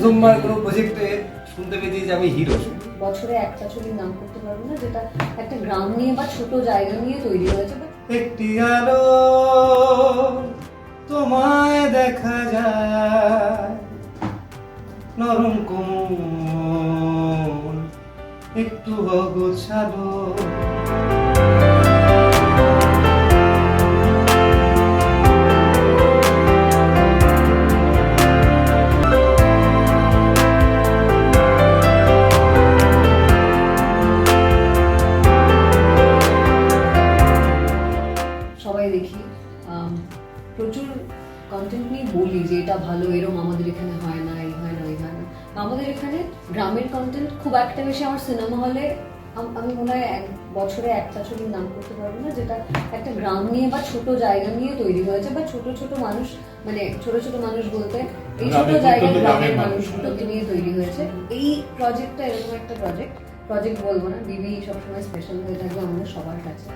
প্রথমবার কোনো প্রজেক্টে শুনতে পেয়েছি যে আমি হিরো। বছরে একটা ছবির নাম করতে পারবো না যেটা একটা গ্রাম নিয়ে বা ছোট জায়গা নিয়ে তৈরি হয়েছে। একটি আলো তোমায় দেখা যায়, নরম কোমল একটু অগোছালো। সবাই দেখি প্রচুর কন্টেন্ট নিয়ে বলি যে এটা ভালো, এরকম আমাদের এখানে হয় না, এই হয় না, ওই হয় না। আমাদের এখানে গ্রামের কন্টেন্ট খুব একটা বেশি। আমার সিনেমা হলে আমি মনে হয় বছরে একটা ছবির নাম করতে পারবো না যেটা একটা গ্রাম নিয়ে বা ছোট জায়গা নিয়ে তৈরি হয়েছে, বা ছোট ছোট মানুষ, মানে ছোট ছোট মানুষ বলতে এই ছোট জায়গায় গ্রামের মানুষগুলোকে নিয়ে তৈরি হয়েছে। এই প্রজেক্টটা এরকম একটা প্রজেক্ট বলবো না, বিবি সবসময় স্পেশাল হয়ে থাকবে আমাদের সবার কাছে।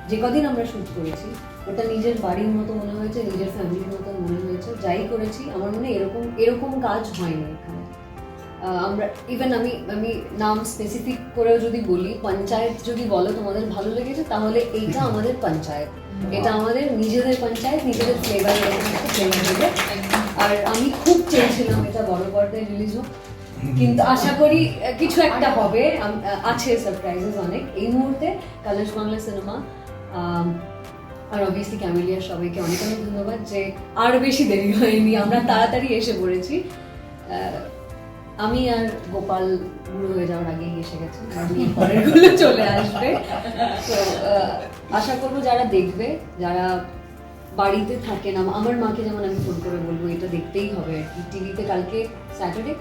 যে কদিন আমরা শুট করেছি ওটা নিজের বাড়ির মতো মনে হয়েছে, নিজের ফ্যামিলির মতো মনে হয়েছে। যাই করেছি আমার মনে এরকম কাজ হয়নি এখানে। আমরা ইভেন আমি নাম স্পেসিফিক করেও যদি বলি, পঞ্চায়েত যদি বলো তোমাদের ভালো লেগেছে, তাহলে এইটা আমাদের পঞ্চায়েত, এটা আমাদের নিজেদের পঞ্চায়েত, নিজেদের ফ্লেভার দেবে। আর আমি খুব চেয়েছিলাম এটা বড় পর্দায় রিলিজ হোক, কিন্তু আশা করি কিছু একটা হবে। আছে সারপ্রাইজেস অনেক এই মুহূর্তে। কালার্স বাংলা সিনেমা আর অবভিয়াসলি ক্যামেলিয়ার সবাইকে অনেক অনেক ধন্যবাদ যে আর বেশি দেরি হয়নি, আমরা তাড়াতাড়ি এসে পড়েছি। আমি আর গোপাল বুড়ো হয়ে যাওয়ার আগেই এসে গেছি, পরের গুলো চলে আসবে। তো আশা করবো যারা দেখবে, যারা বাড়িতে থাকে না, আমার মাকে যেমন আমি ফোন করে বলবো এটা দেখতেই হবে আর কি, টিভিতে কালকে স্যাটারডে,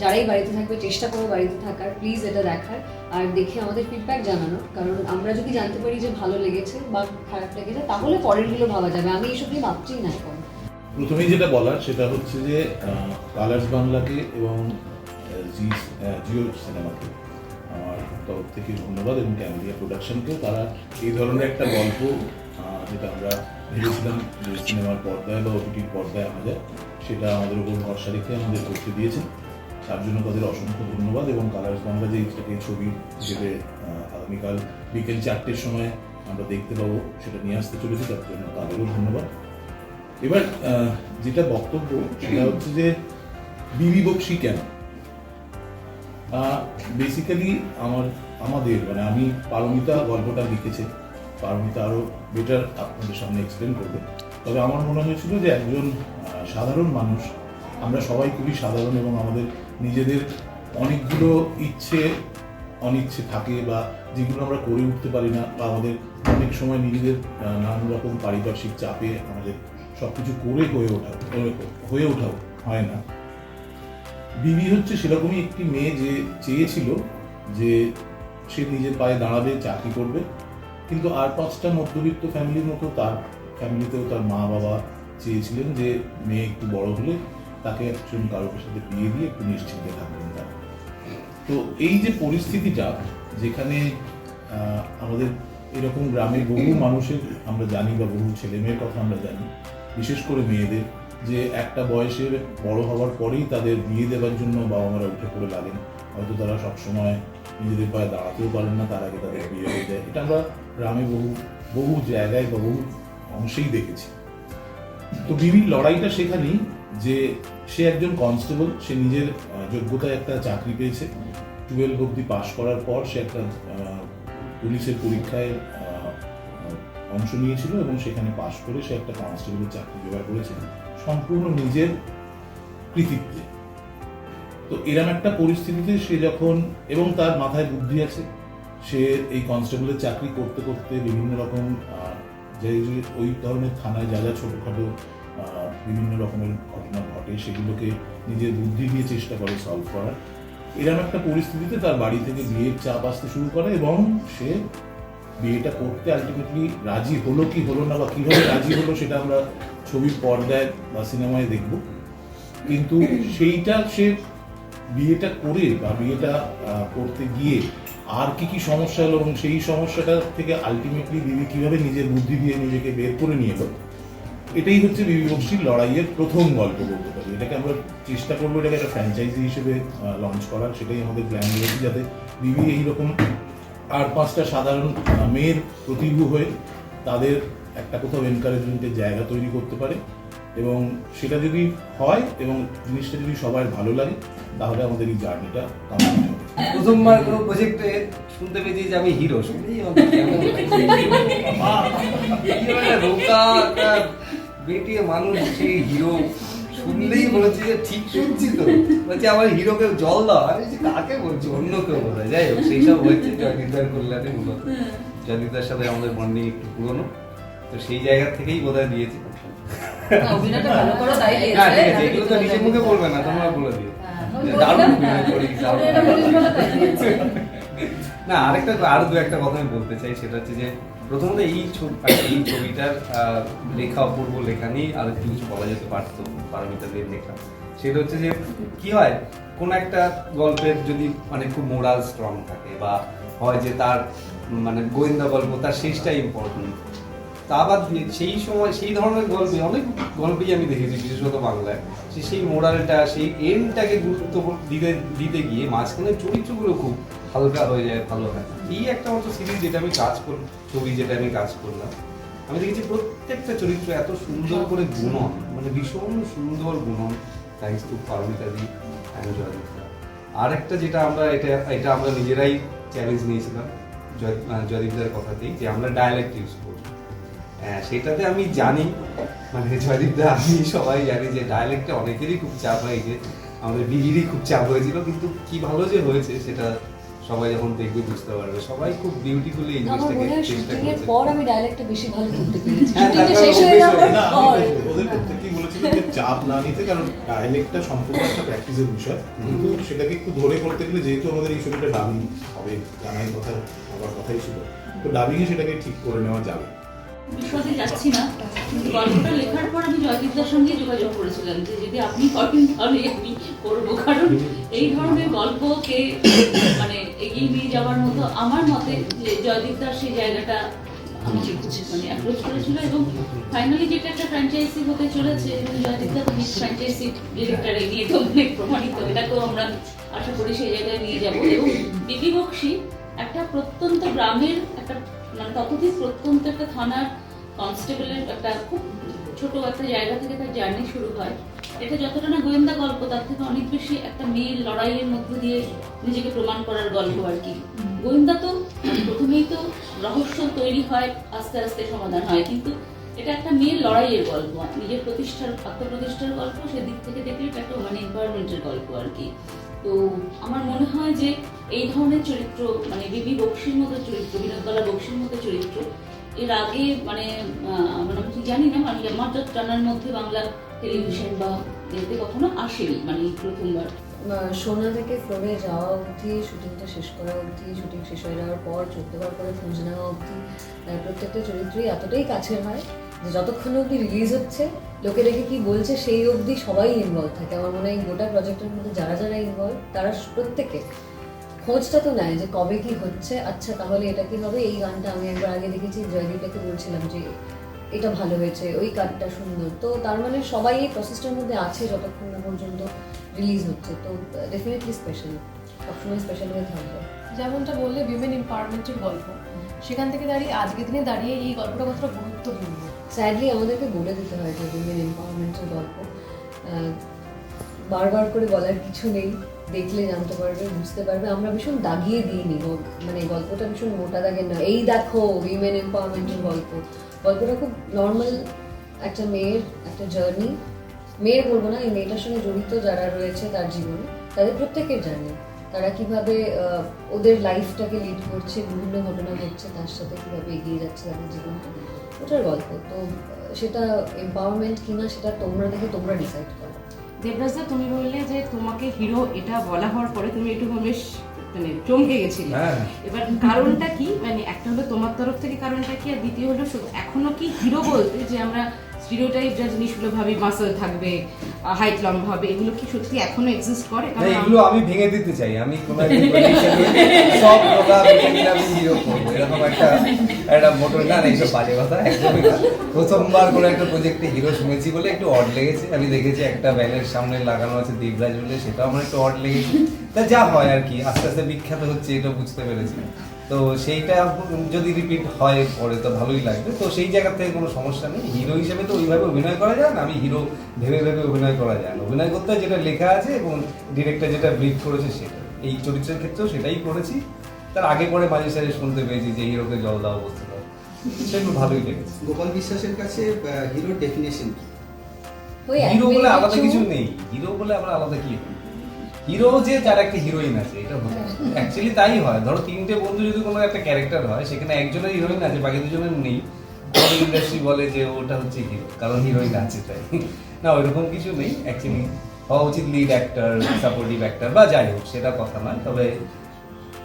যারাই বাড়িতে থাকবে চেষ্টা করো বাড়িতে থাকার, প্লিজ এটা দেখার আর দেখে আমাদের ফিডব্যাক জানানো। কারণ আমরা যদি জানতে পারি যে ভালো লেগেছে বা খারাপ লেগেছে, তাহলে পরেরগুলো ভাবা যাবে। আমি এইসব নিয়ে ভাবছিই না এখন। প্রথমেই যেটা বলার সেটা হচ্ছে যে কালার্স বাংলাকে এবং জিও সিনেমাকে আমার তরফ থেকে ধন্যবাদ, এবং ক্যামেলিয়া প্রোডাকশনকেও। তারা এই ধরনের একটা গল্প যেটা আমরা ভেবেছিলাম যে সিনেমার পর্দায় বা ওটিটির পর্দায় আনা যায়, সেটা আমাদের উপর ভরসা রেখে আমাদের করতে দিয়েছেন। তার জন্য তাদের অসংখ্য ধন্যবাদ। এবং কালার্স বাংলা যে এই ছবি হিসেবে আগামীকাল বিকেল 4টের সময় আমরা দেখতে পাবো, সেটা নিয়ে আসতে চলেছি, তার জন্য তাদেরও ধন্যবাদ। এবার যেটা বক্তব্য সেটা হচ্ছে যে বিবি বক্সি কেন। বেসিক্যালি আমাদের মানে আমি পারমিতা গল্পটা লিখেছে, পারমিতা আরও বেটার আপনাদের সামনে এক্সপ্লেন করবে। তবে আমার মনে হয়েছিল যে একজন সাধারণ মানুষ, আমরা সবাই খুবই সাধারণ এবং আমাদের নিজেদের অনেকগুলো অনিচ্ছে থাকে, বা যেগুলো আমরা করে উঠতে পারি না, বা আমাদের অনেক সময় নিজেদের নানান রকম পারিপার্শ্বিক চাপে আমাদের সব কিছু করে হয়ে ওঠা হয় না। বিবি হচ্ছে সেরকমই একটি মেয়ে যে চেয়েছিল যে সে নিজের পায়ে দাঁড়াবে, চাকরি করবে, কিন্তু আর 5টা মধ্যবিত্ত ফ্যামিলির মতো তার ফ্যামিলিতেও তার মা বাবা চেয়েছিলেন যে মেয়ে একটু বড় হলে তাকে একজন কারোর সাথে বিয়ে দিয়ে একটু নিশ্চিন্তে থাকবেন তারা। তো এই যে পরিস্থিতিটা, যেখানে আমাদের এরকম গ্রামের বহু মানুষের আমরা জানি, বা বহু ছেলে মেয়ের কথা আমরা জানি, বিশেষ করে মেয়েদের, যে একটা বয়সের বড় হওয়ার পরেই তাদের বিয়ে দেওয়ার জন্য বাবা মারা উঠে পড়ে লাগেন। হয়তো তারা সবসময় নিজেদের পায়ে দাঁড়াতেও পারেন না, তার আগে তাদের বিয়ে হয়ে যায়। এটা আমরা গ্রামে বহু জায়গায় বা বহু অংশেই দেখেছি। তো বিবির লড়াইটা সেখানেই যে সে একজন কনস্টেবল, সে নিজের যোগ্যতায় একটা চাকরি পেয়েছে। 12 অবধি পাশ করার পর সে একটা পুলিশের পরীক্ষায় অংশ নিয়েছিল এবং সেখানে পাশ করে সে একটা কনস্টেবলের চাকরি জোগাড় করেছে সম্পূর্ণ নিজের কৃতিত্বে। তো এরকম একটা পরিস্থিতিতে সে যখন, এবং তার মাথায় বুদ্ধি আছে, সে এই কনস্টেবলের চাকরি করতে করতে বিভিন্ন রকম যে ওই ধরনের থানায় যা যা ছোটোখাটো বিভিন্ন রকমের ঘটনা ঘটে, সেগুলোকে নিজের বুদ্ধি দিয়ে চেষ্টা করে সলভ করার। এরকম একটা পরিস্থিতিতে তার বাড়ি থেকে বিয়ের চাপ আসতে শুরু করে, এবং সে বিয়েটা করতে আলটিমেটলি রাজি হলো কি হলো না, বা কীভাবে রাজি হলো সেটা আমরা ছবির পর্দায় বা সিনেমায় দেখব। কিন্তু সেইটা সে বিয়েটা করে বা বিয়েটা করতে গিয়ে আর কি সমস্যা হলো, এবং সেই সমস্যাটা থেকে আলটিমেটলি বিবি কীভাবে নিজের বুদ্ধি দিয়ে নিজেকে বের করে নিয়ে এলো, এটাই হচ্ছে বিবি বক্সির লড়াইয়ের প্রথম গল্প বলতে পারি। এটাকে আমরা চেষ্টা করবো এটাকে একটা ফ্র্যাঞ্চাইজি হিসেবে লঞ্চ করার, সেটাই আমাদের প্ল্যান রয়েছে, যাতে বিবি এইরকম আর 5টা সাধারণ মেয়ের প্রতিভু হয়ে তাদের একটা কোথাও এনকারেজমেন্টের জায়গা তৈরি করতে পারে, এবং সেটা যদি হয় এবং জিনিসটা যদি সবার ভালো লাগে তাহলে আমাদের এই জার্নিটা কমপ্লিট হবে। প্রথমবার কোনো প্রজেক্টে শুনতে পেয়েছি যে আমি হিরো, শুনলেই আমার কেমন লাগছে। কি মানে রোগা একটা বেটিয়ে মানুষ সেই হিরো, শুনলেই বলেছি যে ঠিক শুনছি তো, বলছি আমার হিরোকে জল দাও। আমি বলছি কাকে বলছি, অন্য কেউ বোধ হয়। যাই হোক, সেই সব হয়েছে জয়দীপদার কল্যাণে মূলত। জয়দীপদার সাথে আমাদের বন্ডিং একটু পুরনো, তো সেই জায়গা থেকেই বোধ হয় দিয়েছি। অভিনয়টা ভালো করো তাই হ্যাঁ ঠিক আছে, এগুলো তো নিজে মুখে বলবে না, তোমরা বলে দিও। দারুণ অভিনয় করি, না আরেকটা আরো দু একটা কথা আমি বলতে চাই, সেটা হচ্ছে যে প্রথমত এই ছবিটার লেখা, অপূর্ব লেখা নিয়ে আর একটু কিছু বলা যেতে পারতো, পারমিতাদের লেখা। সেটা হচ্ছে যে কি হয়, কোন একটা গল্পের যদি মানে খুব মোরাল স্ট্রং থাকে, বা হয় যে তার মানে গোয়েন্দা গল্প, তার শেষটা ইম্পর্টেন্ট, তা বাদ দিয়ে সেই সময় সেই ধরনের গল্পে অনেক গল্পেই আমি দেখেছি, বিশেষত বাংলায়, সেই মোরালটা, সেই এন্ডটাকে গুরুত্ব দিতে গিয়ে মাঝখানে চরিত্রগুলো খুব হালকা হয়ে যায়, ভালো হয়। এই একটা মতো সিরিজ যেটা আমি ছবি যেটা আমি কাজ করলাম, আমি দেখেছি প্রত্যেকটা চরিত্র এত সুন্দর করে গুণন, মানে ভীষণ সুন্দর গুণন, থ্যাংকস টু পারমিতাদি অ্যান্ড জয়দীপদা। আর একটা যেটা আমরা এটা আমরা নিজেরাই চ্যালেঞ্জ নিয়েছিলাম জয়দীপদার কথাতেই, যে আমরা ডায়ালেক্ট ইউজ করব। হ্যাঁ, সেটাতে আমি জানি, মানে জয়দীপদা আমি সবাই জানি যে ডায়ালেক্টে অনেকেরই খুব চাপ হয়েছে, আমাদের বিবিরই খুব চাপ হয়েছিল, কিন্তু কি ভালো যে হয়েছে সেটা সবাই যখন দেখবে বুঝতে পারবে। সবাই খুব বিউটিফুলি এই আমার জিনিসটাকে মনে হয় চেষ্টা শুটিং এর করেছে। পর আমি ডায়ালেক্টটা বেশি ভালো করতে পেরেছি। হ্যাঁ, শুটিংটা তার শেষ কারণ হয়ে অভ্যেস যাওয়ার না, পর ওদের প্রত্যেকেই বলেছিল যে চাপ না নিতে, কারণ ডায়ালেক্টটা সম্পূর্ণ একটা প্র্যাকটিসের বিষয়, কিন্তু সেটাকে একটু ধরে করতে গেলে, যেহেতু আমাদের এই ছবিটা ডাবিং হবে, জানাই কথা আমার কথাই ছিল, তো ডাবিংয়ে সেটাকে ঠিক করে নেওয়া যাবে। বিশদে যাচ্ছি না, কিন্তু গল্পটা লেখার পর আমি জয়দীপদার সঙ্গে যোগাযোগ করেছিলাম যে যদি আপনি করেন তাহলে আমি করবো, কারণ এই ধরনের গল্পকে মানে এগিয়ে নিয়ে যাওয়ার মতো আমার মতে যে জয়দীপদার সেই জায়গাটা আমাকে মানে অ্যাপ্রোচ করেছিল, এবং ফাইনালি যেটা একটা ফ্র্যাঞ্চাইজি হতে চলেছে, এবং জয়দীপদা তো ফ্র্যাঞ্চাইজি ডিরেক্টর, এই নিয়ে তো অনেক প্রমাণিত, এটাকেও আমরা আশা করি সেই জায়গায় নিয়ে যাবো। এবং বিবি বক্সি একটা প্রত্যন্ত গ্রামের একটা মানে ততদিন প্রত্যন্ত একটা থানার কনস্টেবলের একটা খুব ছোট একটা জায়গা থেকে তার জার্নি শুরু হয়। এটা যতটা না গোয়েন্দা গল্প, তার থেকে অনেক বেশি একটা মেয়ের লড়াইয়ের মধ্য দিয়ে নিজেকে প্রমাণ করার গল্প আর কি। গোয়েন্দা তো প্রথমেই তো রহস্য তৈরি হয়, আস্তে আস্তে সমাধান হয়, কিন্তু এটা একটা মেয়ের লড়াইয়ের গল্প, নিজের আত্মপ্রতিষ্ঠার গল্প। সেদিক থেকে দেখলে এটা একটা ওমেন এম্পাওয়ারমেন্টের গল্প আর কি। তো আমার মনে হয় যে এই ধরনের চরিত্র, মানে বিবি বক্সির মতো চরিত্র, বিনোদবালা বক্সির মতো চরিত্র এর আগে মানে আমি ঠিক জানি না, মানে আমার যত জানার মধ্যে বাংলা টেলিভিশন বা এতে কখনো আসেনি, মানে প্রথমবার। সোনা থেকে ফ্লোরে যাওয়া অবধি, শুটিংটা শেষ করা অবধি, শুটিং শেষ হয়ে যাওয়ার পর 14বার করে খোঁজ নেওয়া অবধি, প্রত্যেকটা চরিত্রই এতটাই কাছের হয় যে যতক্ষণ অবধি রিলিজ হচ্ছে, লোকে দেখে কি বলছে সেই অবধি সবাই ইনভলভ থাকে। আমার মনে হয় এই গোটা প্রজেক্টের মধ্যে যারা যারা ইনভলভ তারা প্রত্যেকে খোঁজটা তো নেয় যে কবে কি হচ্ছে, আচ্ছা তাহলে এটা কি হবে। এই গানটা আমি একবার আগে দেখেছি, জয়দীপটাকে বলছিলাম যে এটা ভালো হয়েছে, ওই কাটটা সুন্দর। তো তার মানে সবাই এই প্রসেসটার মধ্যে আছে যতক্ষণ না পর্যন্ত রিলিজ হচ্ছে। তো ডেফিনেটলি স্পেশাল, সবসময় স্পেশাল হয়ে থাকবে। যেমনটা বললে উইমেন এম্পাওয়ারমেন্টের গল্প, সেখান থেকে দাঁড়িয়ে আজকের দিনে দাঁড়িয়ে এই গল্পটা কতটা গুরুত্বপূর্ণ। স্যাডলি আমাদেরকে বলে দিতে হয় যে উইমেন এম্পাওয়ারমেন্টের গল্প, বারবার করে বলার কিছু নেই, দেখলে জানতে পারবে, বুঝতে পারবে। আমরা ভীষণ দাগিয়ে দিইনি, মানে গল্পটা ভীষণ মোটা দাগের না, এই দেখো উইমেন এম্পাওয়ারমেন্টের গল্প। গল্পটা খুব নর্মাল একটা মেয়ের একটা জার্নি, মেয়ের বলবো না, এই মেয়েটার সঙ্গে জড়িত যারা রয়েছে তার জীবনে, তাদের প্রত্যেকের জার্নি, তারা কিভাবে ওদের লাইফটাকে লিড করছে, বিভিন্ন ঘটনা ঘটছে, তার সাথে কিভাবে এগিয়ে যাচ্ছে তাদের জীবনটা, ওটার গল্প। তো সেটা এম্পাওয়ারমেন্ট কিনা সেটা তোমরা দেখে তোমরা ডিসাইড করো। দেবরাজদা, তুমি বললে যে তোমাকে হিরো এটা বলা হওয়ার পরে তুমি একটু বেশ মানে চমকে গেছিলে। এবার কারণটা কি, মানে একটা হলো তোমার তরফ থেকে কারণটা কি, আর দ্বিতীয় হলো এখনো কি হিরো বলতে যে আমরা স্টিরিওটাইপ যা জিনিসগুলো ভাবি, মাসল থাকবে, হাইট লম্বা হবে, এগুলো কি সত্যি এখনো এক্সিস্ট করে? না, কারণ এগুলো আমি ভেঙে দিতে চাই। আমি কোনো একদিন prediction এ সব রোগা ভেঙে দিলে আমি হিরো করবো, এরকম একটা মোটর। না না, এইসব বাজে কথা একদমই না। প্রথমবার কোনো একটা প্রজেক্টে হিরো শুনেছি বলে একটু অড লেগেছে। আমি দেখেছি একটা ব্যানের সামনে লাগানো আছে দেবরাজ বলে, সেটাও আমার একটু অড লেগেছে। তা যা হয় আর কি, আস্তে আস্তে বিখ্যাত হচ্ছে এটা বুঝতে পেরেছি। তো সেইটা যদি রিপিট হয় পরে তো ভালোই লাগবে। তো সেই জায়গা থেকে কোনো সমস্যা নেই। হিরো হিসেবে তো ওইভাবে অভিনয় করা যায় না, আমি হিরো ভেবে ভেবে অভিনয় করা যায় না। অভিনয় করতে হয় যেটা লেখা আছে এবং ডিরেক্টর যেটা ব্রিফ করেছে সেটা। এই চরিত্রের ক্ষেত্রেও সেটাই করেছি। তার আগে পরে মাঝে সাঝে শুনতে পেয়েছি যে হিরোকে জল দেওয়া বসতে দাও, সেগুলো ভালোই লেগেছে। গোপাল বিশ্বাসের কাছে হিরোর ডেফিনেশন কি? ওই হিরো এক বলে আলাদা কিছু- কিছু নেই। হিরো বলে আবার আলাদা কি? হিরো যে যার একটা হিরোইন আছে, এটা হচ্ছে অ্যাকচুয়ালি তাই হয়। ধরো তিনটে বন্ধু যদি কোনো একটা ক্যারেক্টার হয়, সেখানে একজনের হিরোইন আছে, বাকি দুজনের নেই। আমাদের ইন্ডাস্ট্রি বলে যে ওটা হচ্ছে হিরো, কারণ হিরোইন আছে তাই। না, ওইরকম কিছু নেই। অ্যাকচুয়ালি হওয়া উচিত লিড অ্যাক্টর, সাপোর্টিভ অ্যাক্টর বা যাই হোক, সেটা কথা নয়। তবে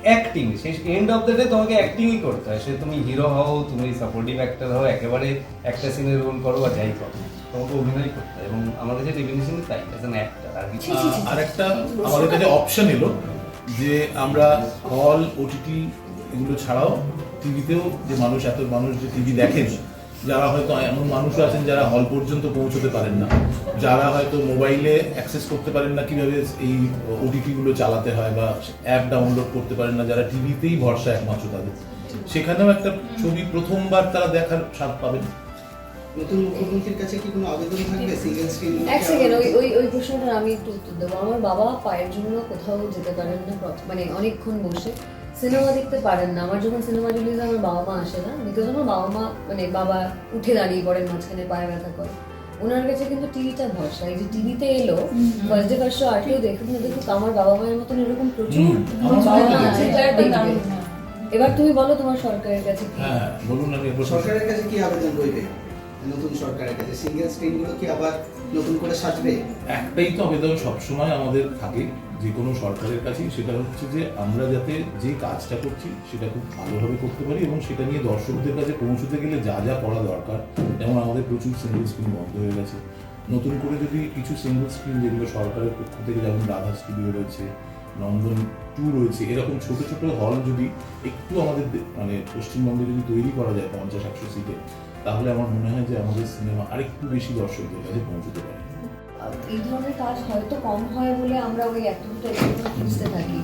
অ্যাক্টিং, সেই এন্ড অফ দ্য ডে তোমাকে অ্যাক্টিংই করতে হয়। সে তুমি হিরো হও, তুমি সাপোর্টিভ অ্যাক্টর হও, একেবারে একটা সিনের রোল করো বা যাই করো, তোমাকে অভিনয় করতে হয়। এবং আমার কাছে ডেফিনিশন তাই, অ্যাজ অ্যান অ্যাক্টর আর কিছু। আর একটা আমাদের কাছে অপশন এলো যে আমরা হল, ওটিটি এগুলো ছাড়াও টিভিতেও যে মানুষ যে টিভি দেখেন, যারা হয়তো এমন মানুষ আছেন যারা হল পর্যন্ত পৌঁছতে পারেন না, যারা হয়তো মোবাইলে অ্যাক্সেস করতে পারেন না কিভাবে এই ওটিটি গুলো চালাতে হয় বা অ্যাপ ডাউনলোড করতে পারেন না, যারা টিভিতেই ভরসা একমাত্র তাদের, সেখানেও একটা ছবি প্রথমবার তারা দেখার স্বাদ পাবেন। নতুন মুখ্যমন্ত্রীর কাছে কি কোনো আবেদন থাকবে সিঙ্গেল স্ক্রিন? এক সেকেন্ড, ওই প্রশ্নটা আমি একটু উত্তর দেবো। আমার বাবা পায়ের জন্য কোথাও যেতে পারেন না, মানে অনেকক্ষণ বসে সিনেমা দেখতে পারেন না। আমার যখন সিনেমা রিলিজ আমার বাবা মা আসে না, বিকজ আমার বাবা মা মানে বাবা উঠে দাঁড়িয়ে পড়েন, মাঝখানে পায়ে ব্যথা করে। ওনার কাছে কিন্তু টিভিটা ভরসা। এই যে টিভিতে এলো ফার্স্ট ডে ফার্স্ট শো, আর কেউ দেখুক না দেখুক, আমার বাবা মায়ের মতন এরকম প্রচুর আমার বাবা মা বাবা আছে যারা দেখবে। এবার তুমি বলো তোমার সরকারের কাছে কি? হ্যাঁ বলুন না, সরকারের কাছে কি আবেদন রইবে নতুন সরকারের কাছে? সিঙ্গেল স্ক্রিন গুলো কি আবার নতুন করে সাজবে? একটাই তো আবেদন সবসময় আমাদের থাকে যে কোনো সরকারের কাছেই, সেটা হচ্ছে যে আমরা যাতে যে কাজটা করছি সেটা খুব ভালোভাবে করতে পারি এবং সেটা নিয়ে দর্শকদের কাছে পৌঁছতে গেলে যা যা করা দরকার, যেমন আমাদের প্রচুর সিঙ্গেল স্ক্রিন বন্ধ হয়ে গেছে, নতুন করে যদি কিছু সিঙ্গেল স্ক্রিন যেগুলো সরকারের পক্ষ থেকে, যেমন রাধা স্টুডিও রয়েছে, নন্দন 2 রয়েছে, এরকম ছোট ছোট হল যদি একটু আমাদের মানে পশ্চিমবঙ্গে যদি তৈরি করা যায় 50-100 সিটে, তাহলে আমার মনে হয় যে আমাদের সিনেমা আরেকটু বেশি দর্শকদের কাছে পৌঁছতে পারে। এই ধরনের কাজ হয়তো কম হয় বলে আমরা ওই এতটা খুঁজতে থাকি।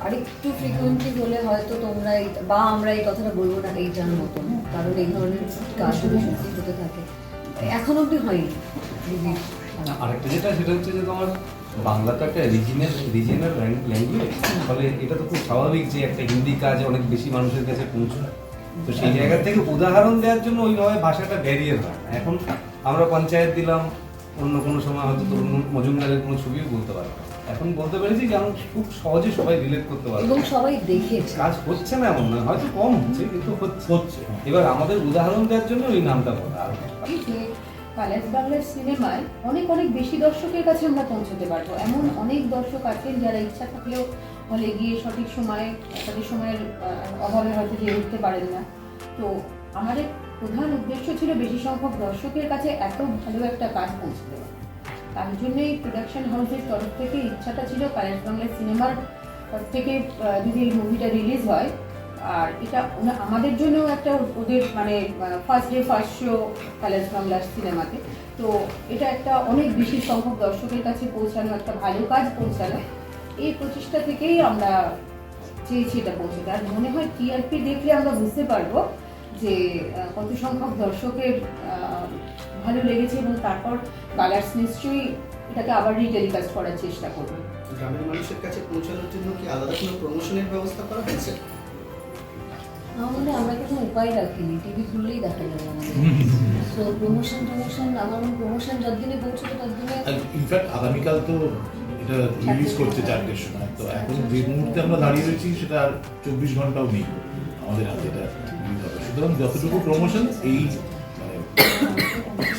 আরেকটু ফ্রিকুয়েন্টলি হলে হয়তো তোমরা বা আমরা এই কথাটা বলবো না এইটার মতন, কারণ এই ধরনের কাজগুলো সত্যি হতে থাকে। এখন অব্দি হয়নি। আরেকটা যেটা, সেটা হচ্ছে যে তোমার বাংলা তো একটা রিজিনাল ল্যাঙ্গুয়েজ, ফলে এটা তো খুব স্বাভাবিক যে একটা হিন্দি কাজ অনেক বেশি মানুষের কাছে পৌঁছায়। তো সেই জায়গা থেকে উদাহরণ দেওয়ার জন্য ওইভাবে ভাষাটা ব্যারিয়ার হয় না। এখন আমরা পঞ্চায়েত দিলাম, অন্য কোনো সময় হয়তো তরুণ মজুমদারের কোনো ছবিও বলতে পারবো, এখন বলতে পেরেছি যে আমি খুব সহজে সবাই রিলেট করতে পারবো এবং সবাই দেখেছে। কাজ হচ্ছে না এমন নয়, হয়তো কম হচ্ছে কিন্তু হচ্ছে। এবার আমাদের উদাহরণ দেওয়ার জন্য ওই নামটা বলা। আর কালার্স বাংলার সিনেমায় অনেক অনেক বেশি দর্শকের কাছে আমরা পৌঁছতে পারবো। এমন অনেক দর্শক আছেন যারা ইচ্ছা থাকলেও হলে গিয়ে সঠিক সময়ে, তাদের সময়ের অভাবে হয়তো গিয়ে উঠতে পারেন না। তো আমাদের প্রধান উদ্দেশ্য ছিল বেশি সংখ্যক দর্শকের কাছে এত ভালো একটা কাজ পৌঁছে দেওয়া। তার জন্যই প্রোডাকশন হাউসের তরফ থেকে ইচ্ছাটা ছিল কালার্স বাংলার সিনেমার থেকে যদি এই মুভিটা রিলিজ হয়, আর এটা আমাদের জন্য একটা ওদের মানে first day first show colours Bangla সিনেমাতে, তো এটা একটা অনেক বেশি সংখ্যক দর্শকের কাছে পৌঁছানো, একটা ভালো কাজ পৌঁছানো, এই প্রচেষ্টা থেকেই আমরা চেয়েছি এটা পৌঁছাতে। আর মনে হয় টিআরপি দেখলে আমরা বুঝতে পারবো যে কত সংখ্যক দর্শকের ভালো লেগেছে, এবং তারপর কালার্স নিশ্চয়ই এটাকে আবার রিটেলিকাস্ট করার চেষ্টা করবে। গ্রামের মানুষের কাছে পৌঁছানোর জন্য কি আলাদা কোনো প্রমোশনের ব্যবস্থা করা হয়েছে? আমাদের আমরা কোনো উপায় রাখিনি, টিভি খুললেই দেখা যাবে আমাদের। তো প্রমোশন আমার প্রমোশন যতদিনে পৌঁছবে ততদিনে। ইনফ্যাক্ট আগামীকাল তো এটা রিলিজ করছে 4টের সময়, তো এখন যে মুহূর্তে আমরা দাঁড়িয়ে রয়েছি সেটা আর 24 ঘন্টাও নেই আমাদের হাতে এটা রিলিজ হবে। সুতরাং যতটুকু প্রমোশন এই মানে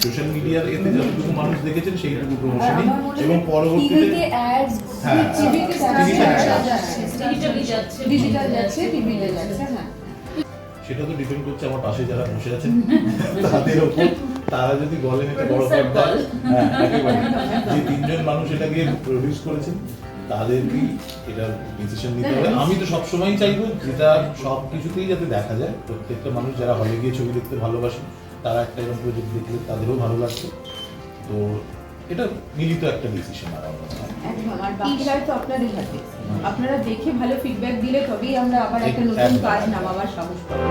সোশ্যাল মিডিয়ার এতে যতটুকু মানুষ দেখেছেন সেইটুকু প্রমোশনই, এবং পরবর্তীতে টিভিতে অ্যাডস, হ্যাঁ টিভিতে যাচ্ছে, ডিজিটাল যাচ্ছে, টিভিতে যাচ্ছে। হ্যাঁ, সেটা তো ডিপেন্ড করছে আমার পাশে যারা বসে আছেন তাদের উপর। তারা যদি বলেন এটা বড় Producer পর্দায়, বল। হ্যাঁ একেবারে যে তিনজন মানুষ এটাকে প্রডিউস করেছেন তাদেরকেই এটা ডিসিশন নিতে হবে। আমি তো সবসময় চাইবো যেটা সব কিছুতেই যাতে দেখা যায়, প্রত্যেকটা মানুষ যারা হলে গিয়ে ছবি দেখতে ভালোবাসে তারা একটা এরকম প্রজেক্ট দেখলে তাদেরও ভালো লাগছে। তো এটা মিলিত একটা ডিসিশন আমার মনে হয়। একদম, আর বাকিটা তো আপনাদের হাতে। আপনারা দেখে ভালো ফিডব্যাক দিলে তবেই আমরা আবার একটা নতুন একদম। কাজ নামাবার সাহস পাবো।